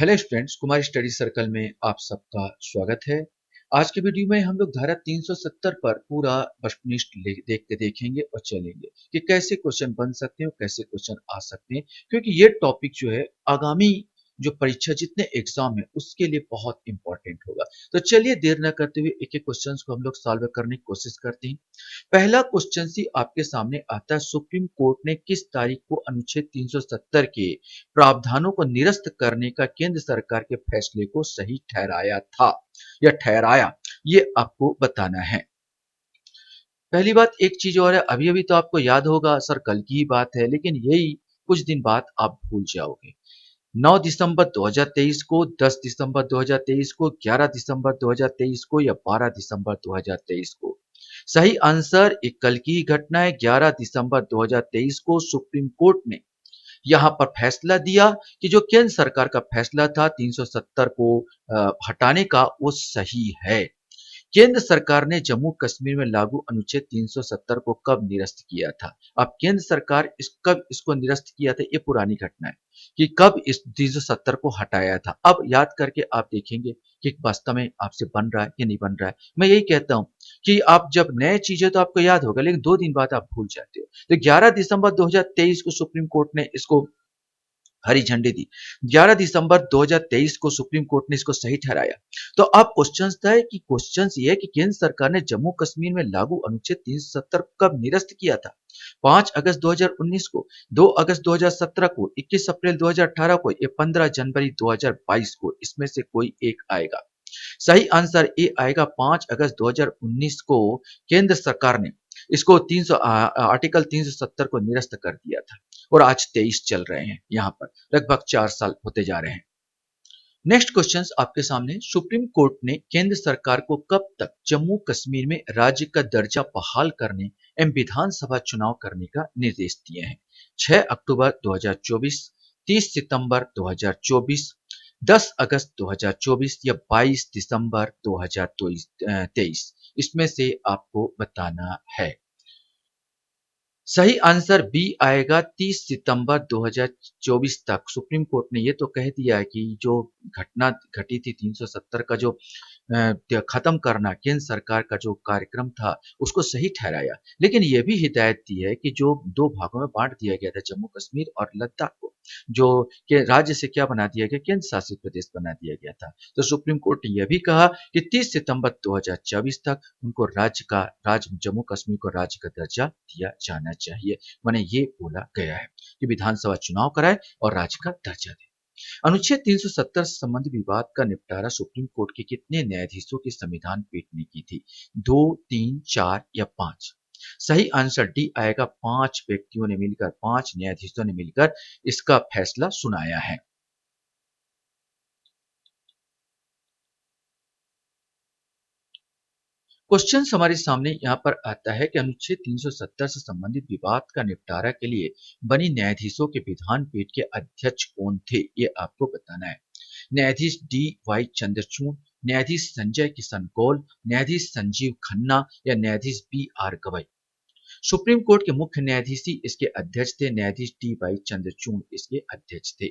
Hello students, Kumar study circle में आप सबका स्वागत है। आज के वीडियो में हम लोग धारा 370 पर पूरा वस्तुनिष्ठ देख के देखेंगे और चलेंगे कि कैसे क्वेश्चन बन सकते हैं और कैसे क्वेश्चन आ सकते हैं, क्योंकि ये टॉपिक जो है आगामी जो परीक्षा जितने एग्जाम है उसके लिए बहुत इंपॉर्टेंट होगा। तो चलिए देर न करते हुए एक एक क्वेश्चन को हम लोग सॉल्व करने की कोशिश करते हैं। पहला क्वेश्चन सी आपके सामने आता है, सुप्रीम कोर्ट ने किस तारीख को अनुच्छेद 370 के प्रावधानों को निरस्त करने का केंद्र सरकार के फैसले को सही ठहराया था या ठहराया, ये आपको बताना है। पहली बात एक चीज और है, अभी अभी तो आपको याद होगा सर कल की ही बात है, लेकिन यही कुछ दिन बाद आप भूल जाओगे। 9 दिसंबर 2023 को, 10 दिसंबर 2023 को, 11 दिसंबर 2023 को या 12 दिसंबर 2023 को। सही आंसर एक कल की ही घटना है। 11 दिसंबर 2023 को सुप्रीम कोर्ट ने यहाँ पर फैसला दिया कि जो केंद्र सरकार का फैसला था 370 को हटाने का, वो सही है। केंद्र सरकार ने जम्मू कश्मीर में लागू अनुच्छेद 370 को कब निरस्त किया था? अब केंद्र सरकार कब इसको निरस्त किया था, ये पुरानी घटना है कि कब इस 370 को हटाया था। अब याद करके आप देखेंगे कि वास्तव में आपसे बन रहा है कि नहीं बन रहा है। मैं यही कहता हूं कि आप जब नए चीजें तो आपको याद होगा, लेकिन 2 दिन बाद आप भूल जाते हो। तो 11 दिसंबर 2023 को सुप्रीम कोर्ट ने इसको हरी झंडी दी। 11 दिसंबर 2023 को सुप्रीम कोर्ट ने इसको सही ठहराया। तो अब क्वेश्चन था कि क्वेश्चन ये है कि केंद्र सरकार ने जम्मू कश्मीर में लागू अनुच्छेद 370 कब निरस्त किया था? 5 अगस्त 2019 को, 2 अगस्त 2017 को, 21 अप्रैल 2018 को या 15 जनवरी 2022 को, इसमें से कोई एक आएगा। सही आंसर ए आएगा 5 अगस्त 2019 को केंद्र सरकार ने इसको आर्टिकल 370 को निरस्त कर दिया था और आज 23 चल रहे हैं, यहाँ पर लगभग 4 साल होते जा रहे हैं। नेक्स्ट क्वेश्चन आपके सामने, सुप्रीम कोर्ट ने केंद्र सरकार को कब तक जम्मू कश्मीर में राज्य का दर्जा बहाल करने एवं विधानसभा चुनाव करने का निर्देश दिए हैं? 6 अक्टूबर 2024, 30 सितंबर 2024, 10 अगस्त 2024 या 22 दिसंबर 2023, इसमें से आपको बताना है। सही आंसर बी आएगा 30 सितंबर 2024 तक। सुप्रीम कोर्ट ने ये तो कह दिया है कि जो घटना घटी थी 370 का जो खत्म करना, केंद्र सरकार का जो कार्यक्रम था उसको सही ठहराया, लेकिन यह भी हिदायत दी है कि जो दो भागों में बांट दिया गया था जम्मू कश्मीर और लद्दाख को, जो के राज्य से क्या बना दिया गया, केंद्र शासित प्रदेश बना दिया गया था। तो सुप्रीम कोर्ट ने यह भी कहा कि 30 सितंबर 2024 तक उनको राज्य जम्मू कश्मीर को राज्य का दर्जा दिया जाना चाहिए। माने ये बोला गया है कि विधानसभा चुनाव कराए और राज्य का दर्जा दे। अनुच्छेद 370 से संबंधित विवाद का निपटारा सुप्रीम कोर्ट के कितने न्यायाधीशों की संविधान पीठ ने की थी? 2, 3, 4 या 5? सही आंसर डी आएगा, 5 व्यक्तियों ने मिलकर, 5 न्यायाधीशों ने मिलकर इसका फैसला सुनाया है। क्वेश्चन हमारे सामने यहाँ पर आता है कि अनुच्छेद 370 से संबंधित विवाद का निपटारा के लिए बनी न्यायाधीशों के विधान पीठ के अध्यक्ष कौन थे, ये आपको बताना है। न्यायाधीश डी वाई चंद्रचूड़, न्यायाधीश संजय किशन कौल, न्यायाधीश संजीव खन्ना या न्यायाधीश B R Gavai. Supreme Court के मुख्य न्यायाधीश ही इसके अध्यक्ष थे। न्यायाधीश डी वाई चंद्रचूड़ इसके अध्यक्ष थे।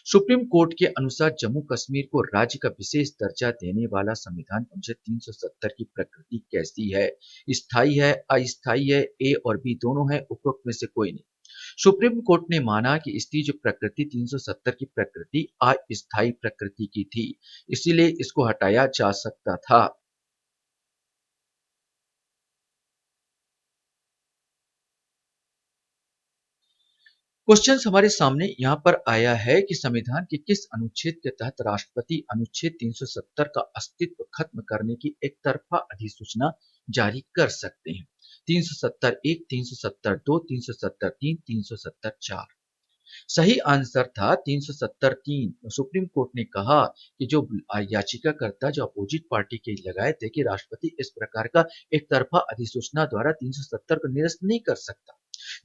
सुप्रीम कोर्ट के अनुसार जम्मू कश्मीर को राज्य का विशेष दर्जा देने वाला संविधान अनुच्छेद 370 की प्रकृति कैसी है? स्थायी है, अस्थायी है, ए और बी दोनों है, उपरोक्त में से कोई नहीं। सुप्रीम कोर्ट ने माना कि इसकी जो प्रकृति 370 की प्रकृति अस्थायी प्रकृति की थी, इसीलिए इसको हटाया जा सकता था। क्वेश्चन हमारे सामने यहाँ पर आया है कि संविधान के किस अनुच्छेद के तहत राष्ट्रपति अनुच्छेद 370 का अस्तित्व खत्म करने की एक तरफा अधिसूचना जारी कर सकते हैं? 370(1), 370(2), 370(3), 370(4? सही आंसर था 370(3). सुप्रीम कोर्ट ने कहा कि जो याचिकाकर्ता जो अपोजिट पार्टी के लगाए थे कि राष्ट्रपति इस प्रकार का एक तरफा अधिसूचना द्वारा 370 को निरस्त नहीं कर सकता।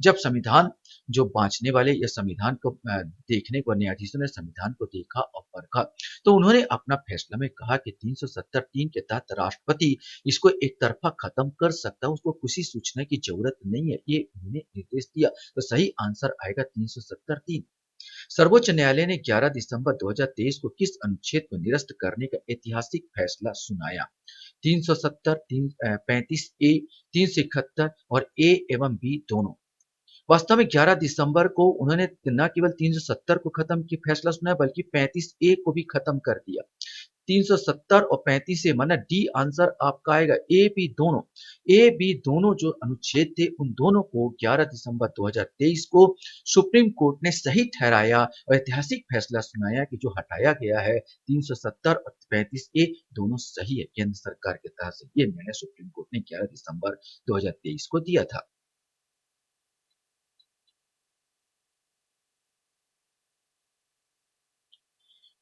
जब संविधान जो बांचने वाले या संविधान को देखने को न्यायाधीशों ने संविधान को देखा और परखा, तो उन्होंने अपना फैसला में कहा कि 370(3) के तहत राष्ट्रपति इसको एक तरफा खत्म कर सकता है, उसको किसी सूचना की जरूरत नहीं है, ये उन्होंने निर्देश दिया। तो सही आंसर आएगा 370(3). सर्वोच्च न्यायालय ने 11 दिसंबर 2023 को किस अनुच्छेद को निरस्त करने का ऐतिहासिक फैसला सुनाया? 370, 35 ए, 371 और ए एवं बी दोनों। वास्तव में 11 दिसंबर को उन्होंने न केवल 370 को खत्म की फैसला सुनाया बल्कि 35 ए को भी खत्म कर दिया। 370 और 35 ए माना डी आंसर आपका आएगा। ए बी दोनों जो अनुच्छेद थे उन दोनों को 11 दिसंबर 2023 को सुप्रीम कोर्ट ने सही ठहराया और ऐतिहासिक फैसला सुनाया कि जो हटाया गया है 370 और 35 ए दोनों सही है। केंद्र सरकार की तरफ से ये निर्णय सुप्रीम कोर्ट ने 11 दिसंबर 2023 को दिया था।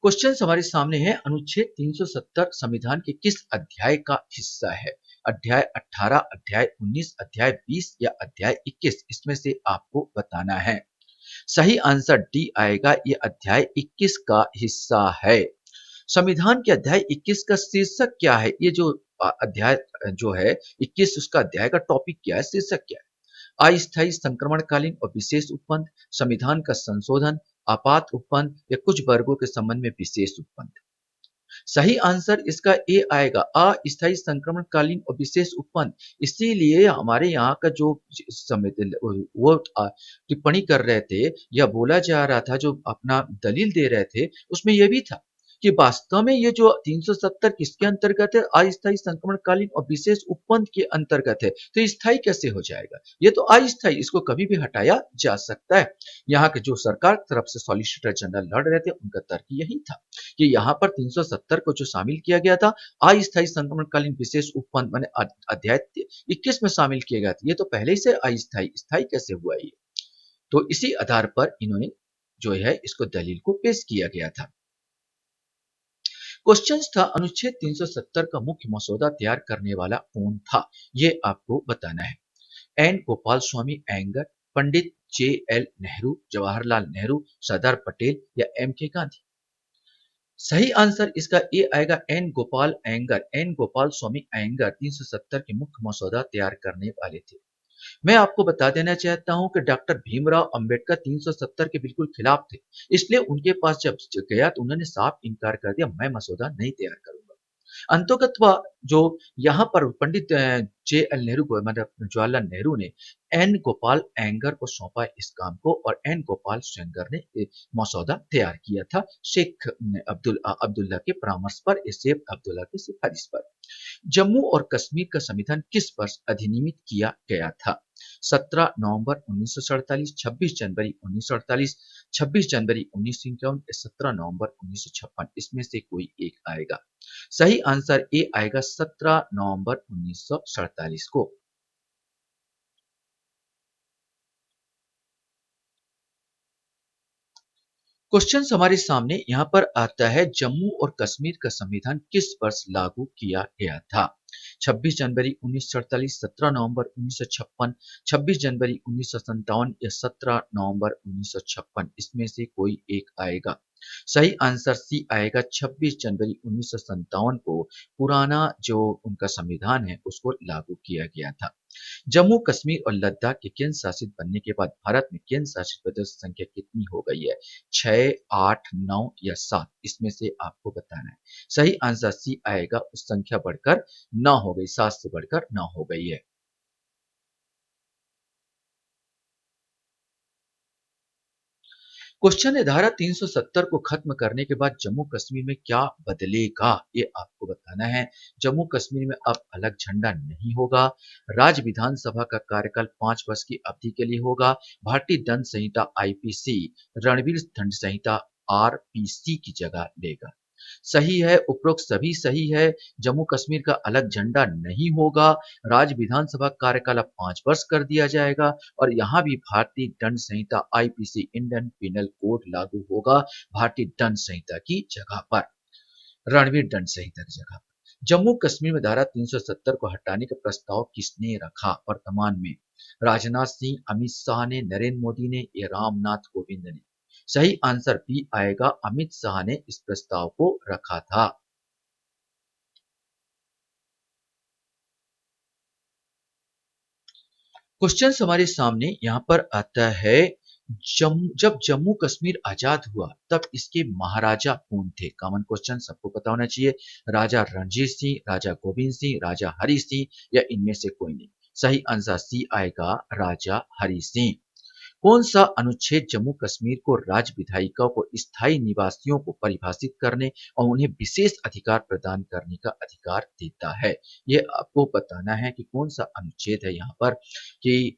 क्वेश्चन हमारे सामने है, अनुच्छेद 370 संविधान के किस अध्याय का हिस्सा है? अध्याय 18, अध्याय 19, अध्याय 20 या अध्याय 21? इसमें से आपको बताना है। सही आंसर डी आएगा, ये अध्याय 21 का हिस्सा है। संविधान के अध्याय 21 का शीर्षक क्या है? ये जो अध्याय जो है 21, उसका अध्याय का टॉपिक क्या है, शीर्षक क्या है? अस्थायी संक्रमणकालीन और विशेष उपबंध, संविधान का संशोधन, आपात उपबंध या कुछ वर्गों के संबंध में विशेष उपबंध। सही आंसर इसका ए आएगा, अस्थायी संक्रमणकालीन और विशेष उपबंध। इसीलिए हमारे यहाँ का जो वो टिप्पणी कर रहे थे या बोला जा रहा था, जो अपना दलील दे रहे थे, उसमें यह भी था कि वास्तव में ये जो 370 किसके अंतर्गत है? अस्थायी संक्रमणकालीन और विशेष उपबंध के अंतर्गत है। तो स्थायी कैसे हो जाएगा? ये तो अस्थायी, इसको कभी भी हटाया जा सकता है। यहाँ के जो सरकार की तरफ से सॉलिसिटर जनरल लड़ रहे थे, उनका तर्क यही था कि यहाँ पर 370 को जो शामिल किया गया था, अस्थायी संक्रमणकालीन विशेष उपबंध माने अध्याय 21 में शामिल किया गया था। ये तो पहले ही से अस्थायी, स्थायी कैसे हुआ ये? तो इसी आधार पर इन्होंने जो है इसको दलील को पेश किया गया था। क्वेश्चन था, अनुच्छेद 370 का मुख्य मसौदा तैयार करने वाला कौन था? ये आपको बताना है। एन गोपाल स्वामी अयंगर, पंडित जे एल नेहरू, जवाहरलाल नेहरू, सरदार पटेल या एम के गांधी? सही आंसर इसका ए आएगा, एन गोपाल अयंगर। एन गोपाल स्वामी अयंगर 370 के मुख्य मसौदा तैयार करने वाले थे। मैं आपको बता देना चाहता हूं कि डॉक्टर भीमराव अंबेडकर 370 के बिल्कुल खिलाफ थे। इसलिए उनके पास जब गया तो उन्होंने साफ इनकार कर दिया, मैं मसौदा नहीं तैयार करूंगा। अंततः जो यहाँ पर पंडित जे एल नेहरू को मतलब जवाहरलाल नेहरू ने एन गोपाल अयंगर को सौंपा इस काम को, और एन गोपाल अयंगर ने मसौदा तैयार किया था शेख अब्दुल्ला के परामर्श पर, शेख अब्दुल्ला की सिफारिश पर। जम्मू और कश्मीर का संविधान किस वर्ष अधिनियमित किया गया था? 17 नवंबर 1947, 26 जनवरी 1948, 26 जनवरी 1951 या 17 नवंबर 1956? इसमें से कोई एक आएगा। सही आंसर ए आएगा, 17 नवंबर 1947 को। क्वेश्चन हमारे सामने यहाँ पर आता है, जम्मू और कश्मीर का संविधान किस वर्ष लागू किया गया था? 26 जनवरी 1948, 17 नवंबर 1956, 26 जनवरी 1957 या 17 नवंबर 1956? इसमें से कोई एक आएगा। सही आंसर सी आएगा, 26 जनवरी 1957 को पुराना जो उनका संविधान है उसको लागू किया गया था। जम्मू कश्मीर और लद्दाख के केंद्र शासित बनने के बाद भारत में केंद्र शासित प्रदेश की संख्या कितनी हो गई है? 6, 8, 9 या 7? इसमें से आपको बताना है। सही आंसर सी आएगा, उस संख्या बढ़कर 9 हो गई, 7 से बढ़कर 9 हो गई है। क्वेश्चन है, धारा 370 को खत्म करने के बाद जम्मू कश्मीर में क्या बदलेगा? ये आपको बताना है। जम्मू कश्मीर में अब अलग झंडा नहीं होगा। राज्य विधानसभा का कार्यकाल 5 वर्ष की अवधि के लिए होगा। भारतीय दंड संहिता आईपीसी रणवीर दंड संहिता आरपीसी की जगह लेगा। सही है, उपरोक्त सभी सही है। जम्मू कश्मीर का अलग झंडा नहीं होगा। राज्य विधानसभा कार्यकाल अब 5 वर्ष कर दिया जाएगा और यहाँ भी भारतीय दंड संहिता आईपीसी इंडियन पिनल कोड लागू होगा भारतीय दंड संहिता की जगह पर, रणवीर दंड संहिता की जगह पर। जम्मू कश्मीर में धारा 370 को हटाने का प्रस्ताव किसने रखा वर्तमान में? राजनाथ सिंह, अमित शाह ने, नरेंद्र मोदी ने या रामनाथ कोविंद ने? सही आंसर बी आएगा, अमित शाह ने इस प्रस्ताव को रखा था। क्वेश्चन हमारे सामने यहाँ पर आता है, जब जम्मू कश्मीर आजाद हुआ तब इसके महाराजा कौन थे? कॉमन क्वेश्चन सबको पता होना चाहिए। राजा रणजीत सिंह, राजा गोविंद सिंह, राजा हरि सिंह या इनमें से कोई नहीं। सही आंसर सी आएगा, राजा हरि सिंह। कौन सा अनुच्छेद जम्मू कश्मीर को राज्य विधायिका को स्थायी निवासियों को परिभाषित करने और उन्हें विशेष अधिकार प्रदान करने का अधिकार देता है? ये आपको बताना है कि कौन सा अनुच्छेद है यहाँ पर, कि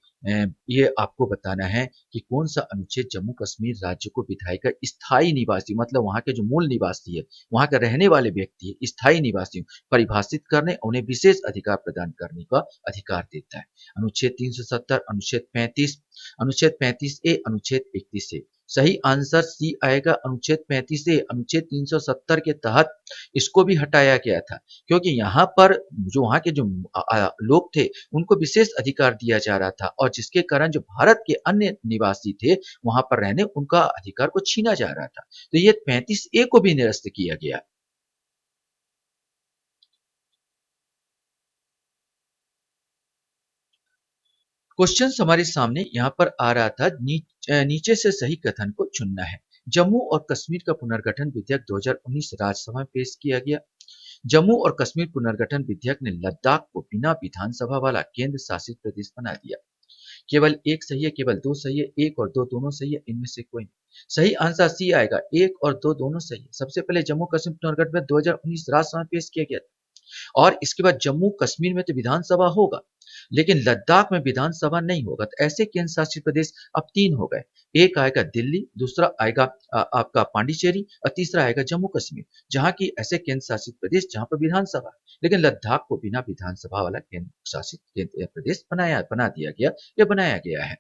ये आपको बताना है कि कौन सा अनुच्छेद जम्मू कश्मीर राज्य को विधायिका स्थायी निवासी, मतलब वहां के जो मूल निवासी है, वहां के रहने वाले व्यक्ति है, स्थायी निवासी परिभाषित करने, उन्हें विशेष अधिकार प्रदान करने का अधिकार देता है। अनुच्छेद 370, अनुच्छेद 35, अनुच्छेद 35 ए, अनुच्छेद 31 ए। सही आंसर सी आएगा, अनुच्छेद 35 ए। अनुच्छेद 370 के तहत इसको भी हटाया गया था, क्योंकि यहाँ पर जो वहाँ के जो लोग थे उनको विशेष अधिकार दिया जा रहा था, और जिसके कारण जो भारत के अन्य निवासी थे वहां पर रहने, उनका अधिकार को छीना जा रहा था। तो ये 35 ए को भी निरस्त किया गया। क्वेश्चन हमारे सामने यहाँ पर आ रहा था, नीचे से सही कथन को चुनना है। जम्मू और कश्मीर का पुनर्गठन विधेयक 2019 राज्यसभा में पेश किया गया। जम्मू और कश्मीर पुनर्गठन विधेयक ने लद्दाख को बिना विधानसभा वाला केंद्र शासित प्रदेश बना दिया। केवल एक सही है, केवल दो सही है, एक और दो दोनों सही है, इनमें से कोई नहीं। सही आंसर सी आएगा, एक और दो दोनों सही है। सबसे पहले जम्मू कश्मीर पुनर्गठन 2019 राज्यसभा में पेश किया गया, और इसके बाद जम्मू कश्मीर में तो विधानसभा होगा, लेकिन लद्दाख में विधानसभा नहीं होगा। तो ऐसे केंद्र शासित प्रदेश अब तीन हो गए। एक आएगा दिल्ली, दूसरा आएगा आपका पांडिचेरी, और तीसरा आएगा जम्मू कश्मीर, जहां की ऐसे केंद्र शासित प्रदेश जहां पर विधानसभा है। लेकिन लद्दाख को बिना विधानसभा वाला केंद्र शासित प्रदेश बना दिया गया, या बनाया गया है।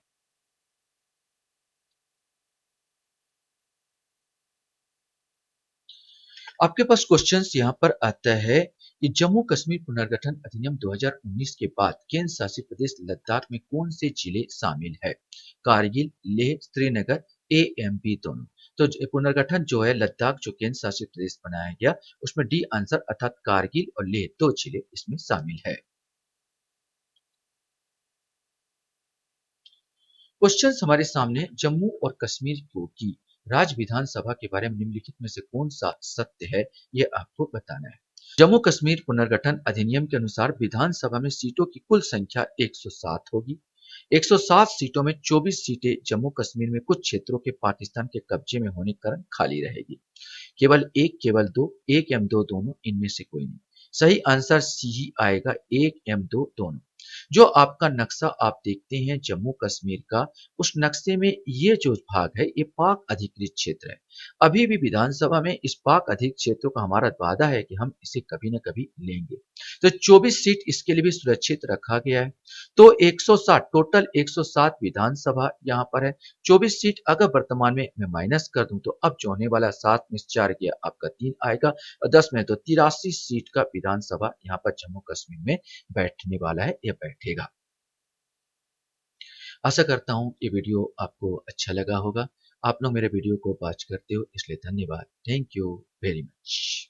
आपके पास क्वेश्चंस यहाँ पर आता है कि जम्मू कश्मीर पुनर्गठन अधिनियम 2019 के बाद केंद्र शासित प्रदेश लद्दाख में कौन से जिले शामिल है? Kargil, Leh, Srinagar, A M B दोनों। तो पुनर्गठन जो है लद्दाख जो केंद्र शासित प्रदेश बनाया गया, उसमें डी आंसर अर्थात कारगिल और लेह दो जिले इसमें शामिल है। क्वेश्चन हमारे सामने, जम्मू और कश्मीर की राज्य विधानसभा के बारे में निम्नलिखित में से कौन सा सत्य है, ये आपको बताना है। जम्मू कश्मीर पुनर्गठन अधिनियम के अनुसार विधानसभा में सीटों की कुल संख्या 107 होगी। 107 सीटों में 24 सीटें जम्मू कश्मीर में कुछ क्षेत्रों के पाकिस्तान के कब्जे में होने के कारण खाली रहेगी। केवल एक, केवल दो, एक एम दो दोनों, इनमें से कोई नहीं। सही आंसर सी ही आएगा, एक एम दो दोनों। जो आपका नक्शा आप देखते हैं जम्मू कश्मीर का, उस नक्शे में ये जो भाग है ये पाक अधिकृत क्षेत्र है। अभी भी विधानसभा में इस पाक अधिकृत क्षेत्र का हमारा वादा है कि हम इसे कभी न कभी लेंगे। तो 24 सीट इसके लिए भी सुरक्षित रखा गया है। तो 160 टोटल 107 विधानसभा यहाँ पर है। 24 सीट अगर वर्तमान में मैं माइनस कर दूं तो अब जो होने वाला 7 में 4 गया आपका 3 आएगा, और 10 में तो 83 सीट का विधानसभा यहाँ पर जम्मू कश्मीर में बैठने वाला है या बैठेगा। आशा करता हूँ ये वीडियो आपको अच्छा लगा होगा। आप लोग मेरे वीडियो को वॉच करते हो इसलिए धन्यवाद। Thank you very much.